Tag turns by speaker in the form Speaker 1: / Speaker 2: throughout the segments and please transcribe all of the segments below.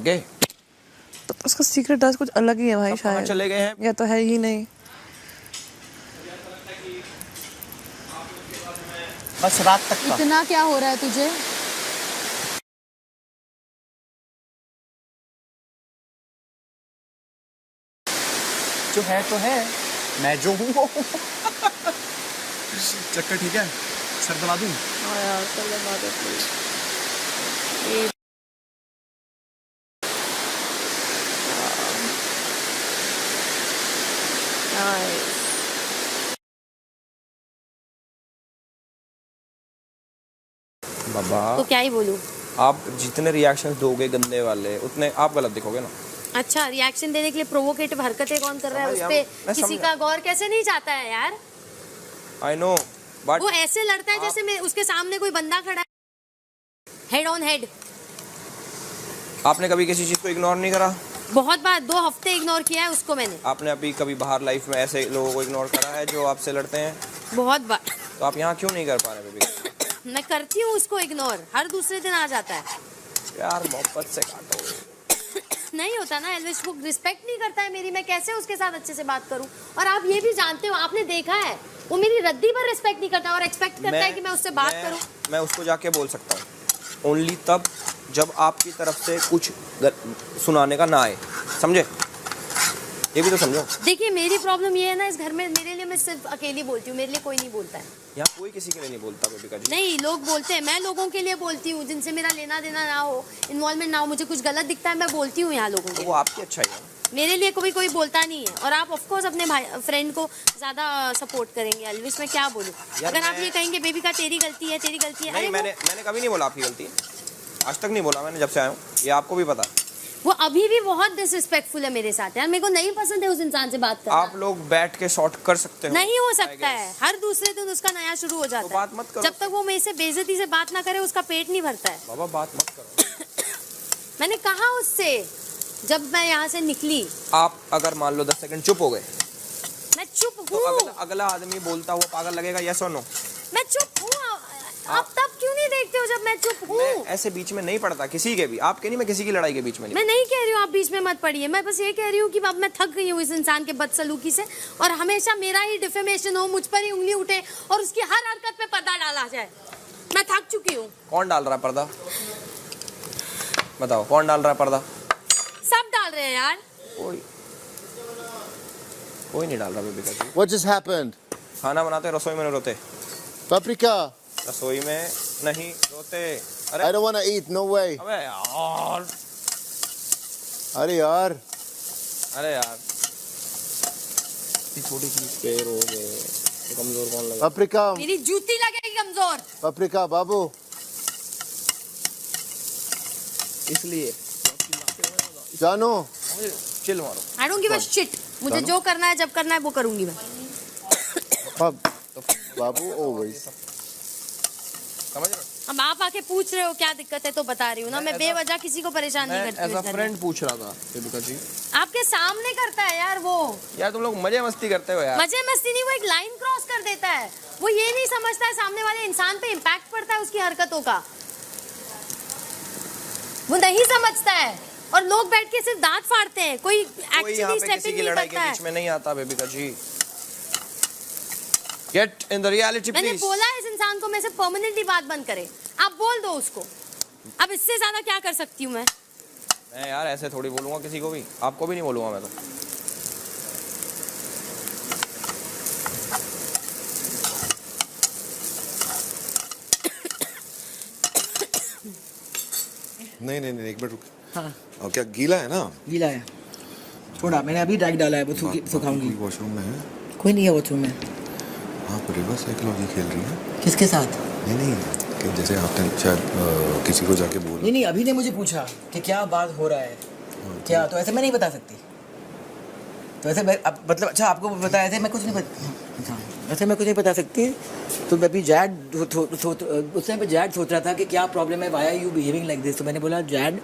Speaker 1: गए?
Speaker 2: तो उसका सीक्रेट राज कुछ अलग ही है भाई, शायद
Speaker 1: चले गए हैं।
Speaker 2: या तो है ही नहीं।
Speaker 1: बस रात तक का।
Speaker 3: इतना क्या हो रहा है तुझे?
Speaker 1: जो है तो है, मैं जो हूँ वो। चक्कर ठीक है? सर दबा दूँ?
Speaker 2: हाँ यार चल दबा दे प्लीज।
Speaker 1: बाबा
Speaker 3: तो क्या ही बोलूं?
Speaker 1: आप जितने रिएक्शन दोगे गंदे वाले उतने आप गलत दिखोगे ना।
Speaker 3: अच्छा, रिएक्शन देने के लिए प्रोवोकेटिव हरकतें कौन कर रहा है? उस पे किसी का गौर कैसे नहीं जाता है यार?
Speaker 1: आई नो बट
Speaker 3: वो ऐसे लड़ता है जैसे मैं उसके सामने कोई बंदा खड़ा है, हेड ऑन हेड।
Speaker 1: आपने कभी किसी चीज को इग्नोर नहीं करा?
Speaker 3: बहुत बार, 2 हफ्ते इग्नोर किया है उसको मैंने।
Speaker 1: आपने अभी कभी बाहर लाइफ में ऐसे लोगों को इग्नोर करा है जो आपसे लड़ते हैं?
Speaker 3: बहुत बार।
Speaker 1: तो आप यहाँ क्यों नहीं कर पा रहे बेबी?
Speaker 3: मैं करती हूँ उसको इग्नोर, हर दूसरे दिन आ जाता है।
Speaker 1: यार मोहब्बत से काटो।
Speaker 3: नहीं होता ना एल्विश, वो रिस्पेक्ट नहीं करता है मेरी, मैं कैसे उसके साथ अच्छे से बात करूं? और आप ये भी जानते हो, आपने देखा है वो मेरी रद्दी पर रिस्पेक्ट नहीं करता और एक्सपेक्ट करता है कि मैं उससे बात करूं।
Speaker 1: मैं उसको जाके बोल सकता हूँ ओनली तब जब आपकी तरफ से कुछ सुनाने का ना आए, समझे? ये भी तो समझो।
Speaker 3: देखिए मेरी प्रॉब्लम ये है ना इस घर में, मेरे लिए मैं सिर्फ अकेली बोलती हूँ, मेरे लिए कोई नहीं बोलता है।
Speaker 1: यहाँ कोई किसी के लिए नहीं बोलता बेबी जी।
Speaker 3: नहीं, लोग बोलते हैं, मैं लोगों के लिए बोलती हूँ जिनसे मेरा लेना देना ना हो, इन्वॉल्वमेंट ना हो, मुझे कुछ गलत दिखता है मैं बोलती हूँ यहाँ लोगों के।
Speaker 1: वो आपकी अच्छाई है।
Speaker 3: मेरे लिए कोई बोलता नहीं है। और आप ऑफ कोर्स अपने भाई फ्रेंड को ज्यादा सपोर्ट करेंगे अलविश, मैं क्या बोलूँ? अगर आप ये कहेंगे बेबी का तेरी गलती है, तेरी गलती है,
Speaker 1: नहीं, मैंने कभी नहीं बोला आपकी गलती है, आज तक नहीं बोला मैंने जब से आया हूँ, ये आपको भी पता है।
Speaker 3: वो अभी भी बहुत डिसरिस्पेक्टफुल है मेरे साथ यार, मेरे को नहीं पसंद है उस इंसान से बात करना।
Speaker 1: आप लोग बैठ के शॉर्ट कर सकते हो?
Speaker 3: नहीं हो सकता है, हर दूसरे दिन उसका नया शुरू हो जाता है।
Speaker 1: बात मत करो।
Speaker 3: जब तक वो मेरे से बेइज्जती से बात ना करे उसका पेट नहीं भरता है।
Speaker 1: बाबा बात मत करो।
Speaker 3: मैंने कहा उससे जब मैं यहाँ से निकली।
Speaker 1: आप अगर मान लो 10 सेकंड चुप हो गए,
Speaker 3: मैं चुप
Speaker 1: तो
Speaker 3: हूँ।
Speaker 1: अगला आदमी बोलता हुआ पागल लगेगा, यस और नो?
Speaker 3: मैं चुप हूँ। आप तब क्यों नहीं देखते हो जब मैं चुप हूँ?
Speaker 1: मैं ऐसे बीच में नहीं पड़ता किसी के भी, आपके नहीं, मैं किसी की लड़ाई के बीच में नहीं।
Speaker 3: मैं नहीं कह रही हूँ आप बीच में मत पड़िए, मैं बस ये कह रही हूँ कि अब मैं थक गई हूँ इस इंसान के बदसलूकी से, और हमेशा मेरा ही डिफेमेशन हो, मुझ पर ही उंगली उठे और उसकी हर हरकत पे पर्दा डाला जाए। मैं थक चुकी हूँ।
Speaker 1: कौन डाल रहा है पर्दा? बताओ कौन डाल रहा है पर्दा?
Speaker 3: सब डाल रहे हैं यार।
Speaker 1: कोई नहीं डाल रहा baby ji.
Speaker 4: What just happened?
Speaker 1: खाना बनाते रसोई में नहीं रोते?
Speaker 4: Paprika.
Speaker 1: रसोई में नहीं रोते। अरे
Speaker 4: I don't want to eat. No way.
Speaker 1: अबे यार,
Speaker 4: अरे यार.
Speaker 1: अरे यार, इतनी छोटी चीज पे रोगे तो कमजोर कौन लगा?
Speaker 4: Paprika.
Speaker 3: मेरी जूती लगेगी कमजोर।
Speaker 4: Paprika, बाबू.
Speaker 1: इसलिए
Speaker 4: जानो.
Speaker 1: चिल मारो।
Speaker 3: I don't give a shit. मुझे जो करना है जब करना है वो करूंगी मैं।
Speaker 4: बाबू always.
Speaker 1: समझ रहे हो?
Speaker 3: अब आप आके पूछ रहे हो क्या दिक्कत है तो बता रही हूँ ना, मैं बेवजह किसी को परेशान नहीं करती हूँ।
Speaker 1: एज अ फ्रेंड पूछ रहा था बेबी जी।
Speaker 3: आपके सामने करता है यार वो।
Speaker 1: यार तुम लोग मजे मस्ती करते हो यार।
Speaker 3: मजे मस्ती नहीं, वो एक लाइन क्रॉस कर देता है। वो ये नहीं समझता है सामने वाले इंसान पे इम्पैक्ट पड़ता है उसकी हरकतों का, वो नहीं समझता है। और लोग बैठ के सिर्फ दांत फाड़ते हैं, कोई एक्चुअली स्टेपिंग नहीं करता है।
Speaker 1: बीच में नहीं आता baby ji. Get in the reality please.
Speaker 3: मैंने बोला इस इंसान को मैं से परमानेंटली बात बंद करे, आप बोल दो उसको। अब इससे ज्यादा क्या कर सकती हूँ मैं
Speaker 1: यार ऐसे थोड़ी बोलूंगा किसी को भी, आपको भी नहीं बोलूंगा मैं तो।
Speaker 5: नहीं नहीं नहीं, एक मिनट रुक।
Speaker 6: हाँ
Speaker 5: और क्या गीला है ना?
Speaker 6: गीला है, छोड़ा मैंने अभी डाइक डाला है, वो सुखाऊंगी।
Speaker 5: वॉशरूम में है?
Speaker 6: कोई नहीं है वॉशरूम में।
Speaker 5: आप रिवर्स साइकोलॉजी खेल रही हैं?
Speaker 6: किसके साथ?
Speaker 5: नहीं कि जैसे आपने शायद किसी को जाके बोला।
Speaker 6: नहीं अभी ने मुझे पूछा कि क्या बात हो रहा है क्या, तो ऐसे मैं नहीं बता सकती। तो ऐसे मैं मतलब अच्छा आपको बताया थे, मैं कुछ नहीं ऐसे मैं कुछ नहीं बता सकती। तो अभी जैड उस टाइम पे जैड सोच रहा था कि क्या प्रॉब्लम है, why are you behaving like this. तो मैंने बोला Jad,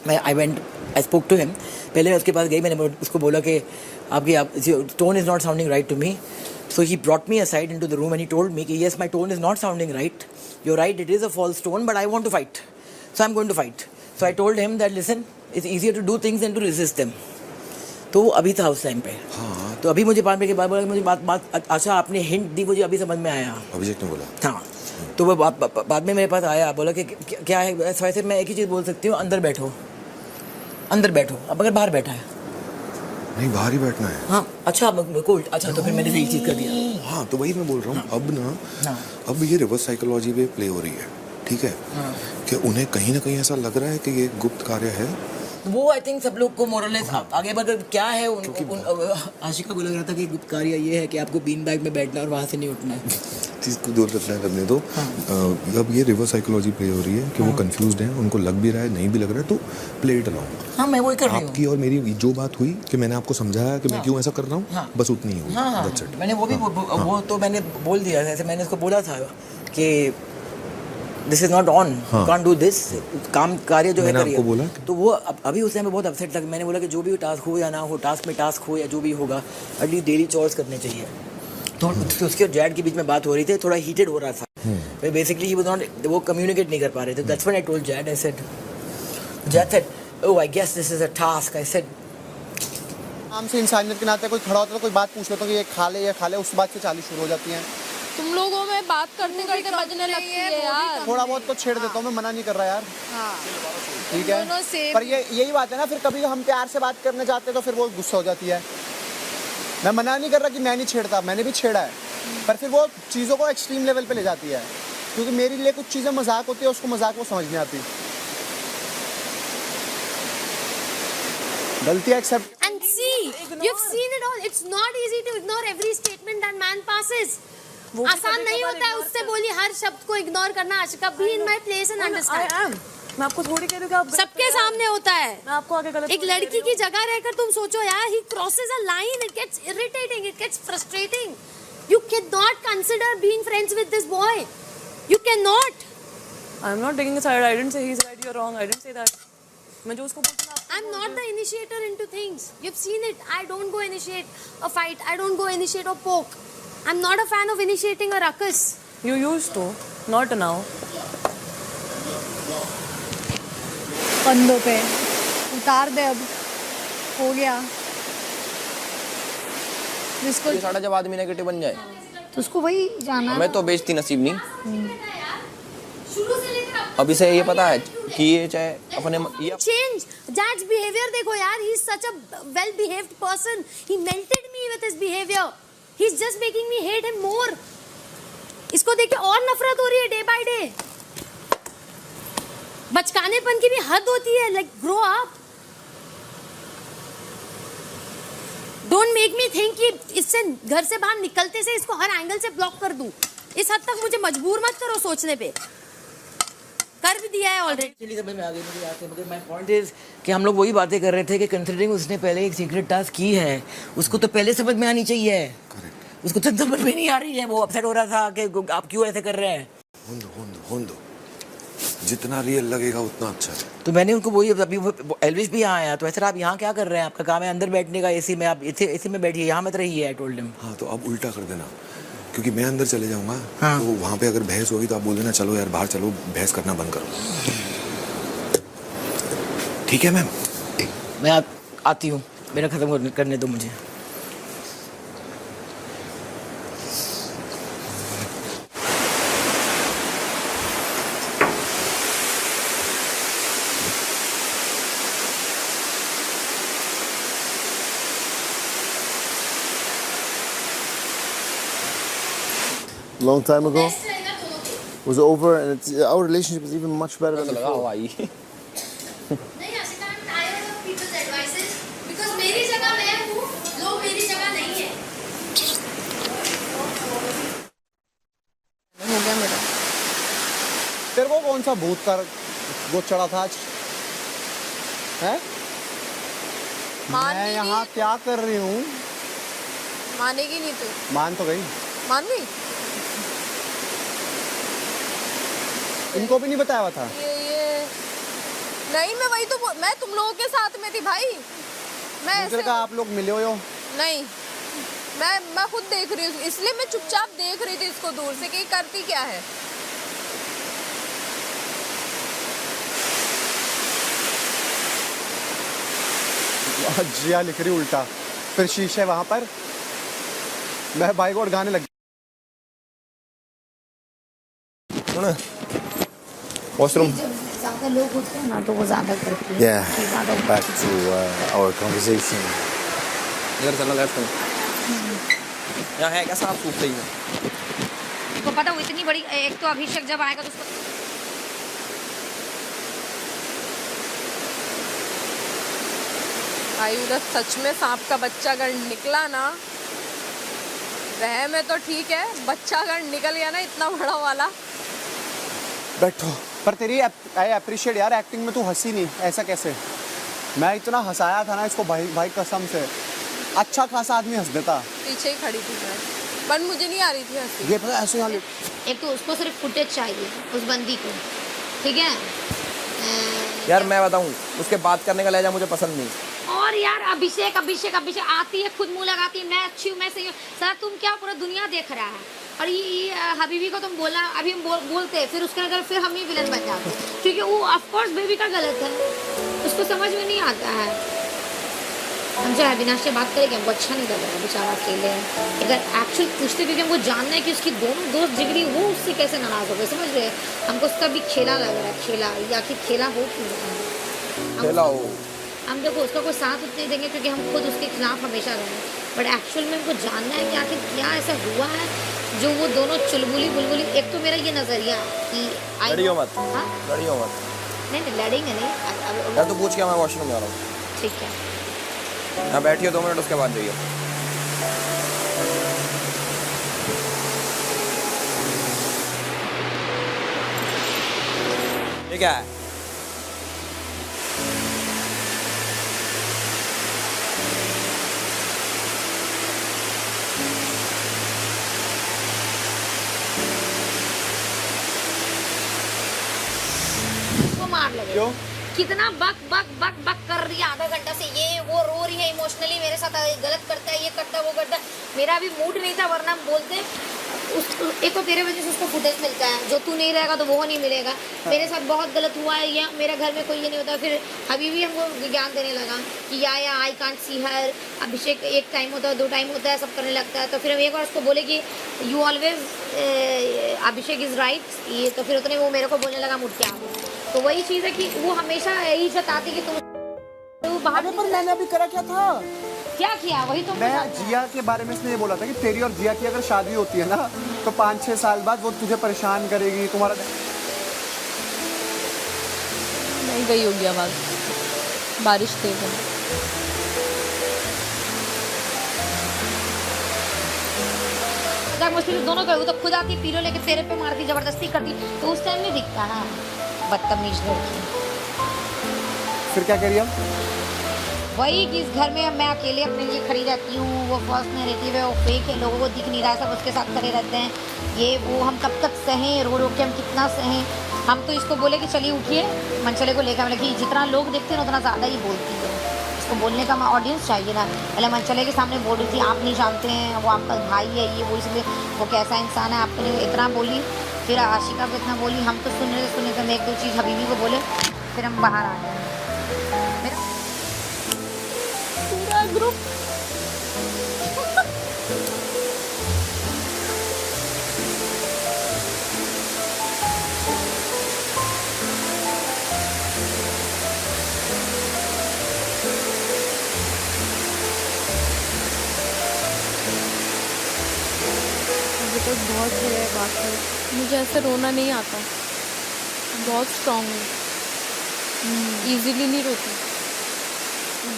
Speaker 6: I spoke to him. पहले मैं उसके पास गई, मैंने उसको बोला कि आपकी tone is not sounding right to me. So he brought me aside into the room and he told me, yes, my tone is not sounding right. You're right, it is a false tone, but I want to fight. So I'm going to fight. So I told him that, listen, it's easier to do things and to resist them. तो वो अभी था उस time पे।
Speaker 5: हाँ।
Speaker 6: तो अभी मुझे 5 मिनट के बाद बोला कि मुझे बात अच्छा आपने हिंट दी, मुझे अभी समझ में आया।
Speaker 5: अभिषेक ने बोला।
Speaker 6: हाँ, तो वो बाद में मेरे पास आया, बोला कि क्या है वैसे मैं एक ही चीज़ बोल सकती हूँ, अंदर बैठो, अंदर बैठो। अब अगर बाहर बैठा है
Speaker 5: नहीं, बाहर ही बैठना है।
Speaker 6: हाँ अच्छा कोल्ड, अच्छा तो फिर मैंने सही चीज़ कर दिया।
Speaker 5: हाँ तो वही मैं बोल रहा हूँ।
Speaker 6: हाँ।
Speaker 5: अब ना
Speaker 6: हाँ।
Speaker 5: अब ये रिवर्स साइकोलॉजी पे प्ले हो रही है, ठीक है।
Speaker 6: हाँ।
Speaker 5: कि उन्हें कहीं ना कहीं ऐसा लग रहा है कि ये गुप्त कार्य है।
Speaker 6: वो आई थिंक सब लोग को मोरलेस आगे बढ़कर क्या है आशिका को लग रहा था कि गुप्त कार्य ये है कि आपको बीन बैग में बैठना और वहाँ से नहीं उठना है।
Speaker 5: चीज़ को दूर रखना है, करने दो। अब ये रिवर्स साइकोलॉजी प्ले हो रही है कि वो कंफ्यूज्ड हैं, उनको लग भी रहा है, नहीं भी लग रहा है, तो प्ले इट अलोंग।
Speaker 6: हाँ मैं वही कर रही हूँ।
Speaker 5: आपकी और मेरी जो बात हुई कि मैंने आपको समझाया कि मैं क्यों ऐसा कर रहा हूँ,
Speaker 6: हाँ।
Speaker 5: बस उतनी ही हुई।
Speaker 6: हाँ
Speaker 5: That's it।
Speaker 6: मैंने वो भी वो तो मैंने बोल दिया, जैसे मैंने उसको बोला था कि this is not on, can't do this, काम कार्य जो है
Speaker 5: मैंने
Speaker 6: करिए।
Speaker 5: आपको बोला
Speaker 6: तो वो अभी उस टाइम में बहुत अपसेट था। मैंने बोला कि जो भी टास्क हो या ना हो, टास्क में टास्क हो या जो भी होगा, एटलीस्ट डेली चोर्स करने चाहिए। तो उसके और जैड के बीच में बात हो रही थी, थोड़ा हीटेड हो रहा था। बेसिकली ही वाज नॉट, वो कम्युनिकेट नहीं कर पा रहे थे। That's when I told Jad, I said, Jad said, oh I guess this is a task. I said
Speaker 7: आम से इंसानियत के नाते कोई खड़ा होता है तो कोई बात पूछ लेता हूँ कि ये खा ले, उस बात से चाली शुरू हो जाती हैं।
Speaker 8: तुम लोगों में बात करते करते बजने लगती है यार।
Speaker 7: थोड़ा बहुत तो छेड़ देता हूँ, मैं मना नहीं कर रहा यार।
Speaker 8: हाँ।
Speaker 7: ठीक
Speaker 8: दोनों
Speaker 7: है,
Speaker 8: same।
Speaker 7: पर ये यही बात है ना, फिर कभी हम प्यार से बात करने जाते हैं तो फिर वो गुस्सा हो जाती है। मैं मना नहीं कर रहा कि मैं नहीं छेड़ता, मैंने भी छेड़ा है, पर फिर वो चीज़ों को एक्सट्रीम लेवल पे ले जाती है, क्योंकि मेरे लिए कुछ चीज़ें मजाक होती है, उसको मजाक वो समझ नहीं आती। गलती accept.
Speaker 3: And see, you've seen it all. It's not easy to ignore every statement that man passes. आसान नहीं होता है उससे बोली हर शब्द को इग्नोर करना। Ashika, be in my place and understand.
Speaker 2: मैं आपको थोड़ी कह रही हूँ कि आप
Speaker 3: सबके सामने होता है।
Speaker 2: मैं आपको आगे गलत
Speaker 3: एक लड़की की जगह रहकर तुम सोचो यार, he crosses a line, it gets irritating, it gets frustrating. You cannot consider being friends with this boy. You cannot.
Speaker 2: I'm not taking a side. I didn't say he's right, you're wrong. I didn't say that. मैं जो उसको बोलती हूँ
Speaker 3: I'm not the initiator into things. You've seen it. I don't go initiate a fight. I don't go initiate a poke. I'm not a fan of initiating a ruckus.
Speaker 2: You used to, not now.
Speaker 8: कंधों पे उतार दे, अब हो गया। जिसको
Speaker 1: साढ़ा जब आदमी नेगेटिव बन जाए
Speaker 8: तो उसको वही जाना।
Speaker 1: मैं तो बेइज्जती नसीब नहीं।
Speaker 3: शुरू से लेकर अब
Speaker 1: अब इसे ये पता है कि ये चाहे अपने ये
Speaker 3: change. Dad's behavior देखो यार, he's such a well-behaved person. He melted me with his behavior. He's just making me hate him more. इसको देख के और नफरत हो रही है day by day. बचकानेपन की भी हद होती है. Like grow up. Don't make me think कि इससे घर से बाहर निकलते से इसको हर एंगल से ब्लॉक कर दूं. इस हद तक मुझे मजबूर मत करो सोचने पे. कर भी दिया है ऑलरेडी।
Speaker 6: चलिए समझ में आ गई मुझे आके, मगर माय पॉइंट इज कि हम लोग वही बातें कर रहे थे कि कंसीडरिंग उसने पहले एक सीक्रेट टास्क की है, उसको तो पहले समझ में आनी चाहिए। उसको तो समझ में नहीं आ रही है, वो अपसेट हो रहा था कि आप क्यों ऐसे कर रहे हैं।
Speaker 5: होने दो, जितना रियल लगेगा उतना अच्छा है।
Speaker 6: तो मैंने उनको वही, अभी एल्विस भी यहाँ आया तो ऐसा आप यहाँ क्या कर रहे हैं, आपका काम है अंदर बैठने का, एसी में, आप एसी में बैठिए, यहाँ मत रहिए। I told him.
Speaker 5: हाँ तो अब उल्टा कर देना, क्योंकि मैं अंदर चले जाऊंगा।
Speaker 6: हाँ।
Speaker 5: तो वहाँ पे अगर बहस होगी तो आप बोल देना चलो यार बाहर चलो, बहस करना बंद करो। ठीक है मैम,
Speaker 6: मैं आती हूँ, मेरा खत्म करने दो मुझे।
Speaker 4: Long time ago. Was over, and our relationship is even much better than
Speaker 1: लगा
Speaker 4: before.
Speaker 1: हवाई
Speaker 3: नहीं Ashika, I'm tired of people's advices because मेरी जगह मैं हूँ, लोग मेरी जगह नहीं है।
Speaker 8: हो गया मेरा।
Speaker 7: तेरे को कौन सा भूत का वो चढ़ा था आज? है? मैं यहाँ क्या कर रही हूँ?
Speaker 8: मानेगी नहीं तू?
Speaker 7: मान तो गई।
Speaker 8: मान गई?
Speaker 7: इनको भी नहीं बताया हुआ था।
Speaker 8: ये नहीं, मैं वही तो मैं तुम लोगों के साथ में थी भाई। मैं
Speaker 7: मुझे
Speaker 8: ऐसे
Speaker 7: लगा आप लोग मिले हो।
Speaker 8: नहीं, मैं खुद देख रही हूँ, इसलिए मैं चुपचाप देख रही थी इसको दूर से कि करती क्या है।
Speaker 7: और जिया लिख रही उल्टा, फिर शीशे वहाँ पर, मैं भाई को उड़ाने लग
Speaker 1: सुन वॉशरूम
Speaker 3: ज्यादा लोग होते हैं ना तो वो ज्यादा करती है।
Speaker 4: Yeah, back to our conversation.
Speaker 1: इधर चलना लेफ्ट में। यहाँ है क्या साफ सूफ सही है?
Speaker 3: तो पता वो इतनी बड़ी, एक तो अभिषेक जब आएगा तो उसको
Speaker 8: भाई उधर सच में सांप का बच्चा अगर निकला ना, वह में तो ठीक है, बच्चा अगर निकल गया ना इतना बड़ा वाला।
Speaker 7: बैठो। पर तेरी आई अप्रिशिएट यार, एक्टिंग में तू हंसी नहीं, ऐसा कैसे? मैं इतना हंसाया था ना इसको भाई, भाई कसम से अच्छा खासा आदमी हंस देता।
Speaker 8: पीछे ही खड़ी थी मैं, पर मुझे नहीं आ रही थी हंसी।
Speaker 7: ये पता ऐसे यहाँ
Speaker 3: एक तो उसको सिर्फ फुटेज चाहिए उस बंदी को, ठीक है?
Speaker 1: यार मैं बताऊँ, उसके बात करने का लहजा मुझे पसंद नहीं।
Speaker 3: और यार अभिषेक अभिषेक अभिषेक आती है, खुद मुंह लगाती है, मैं अच्छी हूँ, मैं सही हूँ। सर तुम क्या, पूरा दुनिया देख रहा है। और ये हबीबी को तुम बोला, अभी हम बोलते हैं, फिर उसके अंदर फिर हम ही विलन बन जाते हैं, क्योंकि वो ऑफकोर्स बेबी का गलत है, उसको समझ में नहीं आता है। हम चाहे अविनाश से बात करेंगे, हमको अच्छा नहीं लग रहा बेचारा अकेले है। अगर एक्चुअल पूछते, क्योंकि हमको जानना है कि उसकी दोनों दोस्त जिगरी वो उससे कैसे नाराज हो गए, समझ रहे? हमको उसका भी खेला लग रहा है, खेला या कि खेला हो क्यों रहा है।
Speaker 1: खेला हो।
Speaker 3: हम देखो उसका कोई साथ उतने देंगे क्योंकि हम खुद उसके खिलाफ हमेशा रहे, बट एक्चुअल में हमको जानना है कि आखिर क्या ऐसा हुआ है जो वो दोनों चुलबुली बुलबुली। एक तो मेरा ये नज़रिया कि
Speaker 1: लड़ियो मत,
Speaker 3: हाँ
Speaker 1: लड़ियो मत।
Speaker 3: नहीं लड़ेंगे नहीं।
Speaker 1: यार तो पूछ के मैं वॉशरूम में आ रहा हूँ।
Speaker 3: ठीक है,
Speaker 1: यहाँ बैठिए 2 मिनट, उसके बाद जाइए। ये क्या है?
Speaker 3: उसको मार लगे।
Speaker 7: क्यों?
Speaker 3: कितना बक बक बक बक कर रही है आधा घंटा से, ये वो रो रही है इमोशनली मेरे साथ, गलत करता है, ये करता है, वो करता है। मेरा भी मूड नहीं था, वरना बोलते एक तो तेरे वजह से उसको फुटेज मिलता है, जो तू नहीं रहेगा तो वो नहीं मिलेगा। मेरे साथ बहुत गलत हुआ है, या मेरे घर में कोई ये नहीं होता। फिर अभी भी हमको ज्ञान देने लगा कि या आई कांट सी हर, अभिषेक एक टाइम होता है, 2 टाइम होता है, सब करने लगता है। तो फिर हम एक बार उसको बोले कि you always Abhishek is right, ये तो फिर उतने वो मेरे को बोलने लगा मुझ के आगे। तो वही चीज़ है कि वो हमेशा यही जताती कि तुम बाहर।
Speaker 7: पर मैंने अभी करा क्या था?
Speaker 3: क्या किया वही तो
Speaker 7: मैं जिया के बारे में इसने ये बोला था कि तेरी और जिया की अगर शादी होती है ना तो 5-6 साल बाद वो तुझे परेशान करेगी, तुम्हारा।
Speaker 8: नहीं गई होगी आवाज़, बारिश तेज है।
Speaker 3: मुश्किल दोनों का, वो तो खुद आती पीलो लेके तेरे पे मारती, जबरदस्ती करती, तो उस टाइम नहीं दिखता ना, बदतमीज लड़की।
Speaker 7: फिर क्या कह रही हम?
Speaker 3: वही कि इस घर में मैं अकेले अपने लिए खड़ी रहती हूँ, वो फर्स्ट में रहती है, वो फेक है, लोगों को दिख नहीं रहा, सब उसके साथ खड़े रहते हैं, ये वो। हम कब तक सहें, रो रो के हम कितना सहें। हम तो इसको बोले कि चलिए उठिए, मनचले को लेकर, मतलब कि जितना लोग देखते हैं उतना ज़्यादा ही बोलती है। इसको बोलने का ऑडियंस चाहिए ना। पहले मनचले के सामने बोल रही थी आप नहीं जानते हैं, वो आपका भाई है, ये वो, इसलिए वो कैसा इंसान है आपको नहीं, इतना बोली। फिर आशिका को इतना बोली, हम तो सुन रहे थे। मैं 1-2 चीज़ हबीबी को बोले, फिर हम बाहर आ गए। मेरा
Speaker 8: पूरा ग्रुप मुझे तो बहुत है बात है, मुझे ऐसे रोना नहीं आता, बहुत स्ट्रांग हूँ, इजीली नहीं रोती।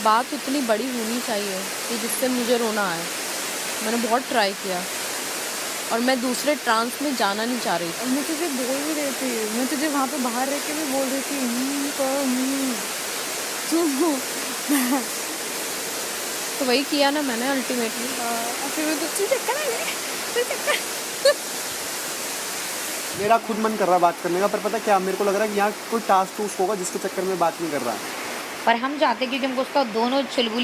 Speaker 8: बात उतनी बड़ी होनी चाहिए कि जिससे मुझे रोना आए। मैंने बहुत ट्राई किया और मैं दूसरे ट्रांस में जाना नहीं चाह रही थी।
Speaker 2: मैं तुझे बोल भी रही थी, मैं तुझे वहाँ पे बाहर रह के भी बोल रही थी
Speaker 8: तो वही किया ना मैंने अल्टीमेटली।
Speaker 2: फिर मैं तुझे चक्कर आ गए।
Speaker 7: मेरा खुद मन कर रहा है बात करने का, पर पता क्या, मेरे को लग रहा है कि यहाँ कोई टास्क होगा जिसके चक्कर में बात नहीं कर रहा है।
Speaker 3: पर हम चाहते क्योंकि हमको उसका दोनों चुलबुली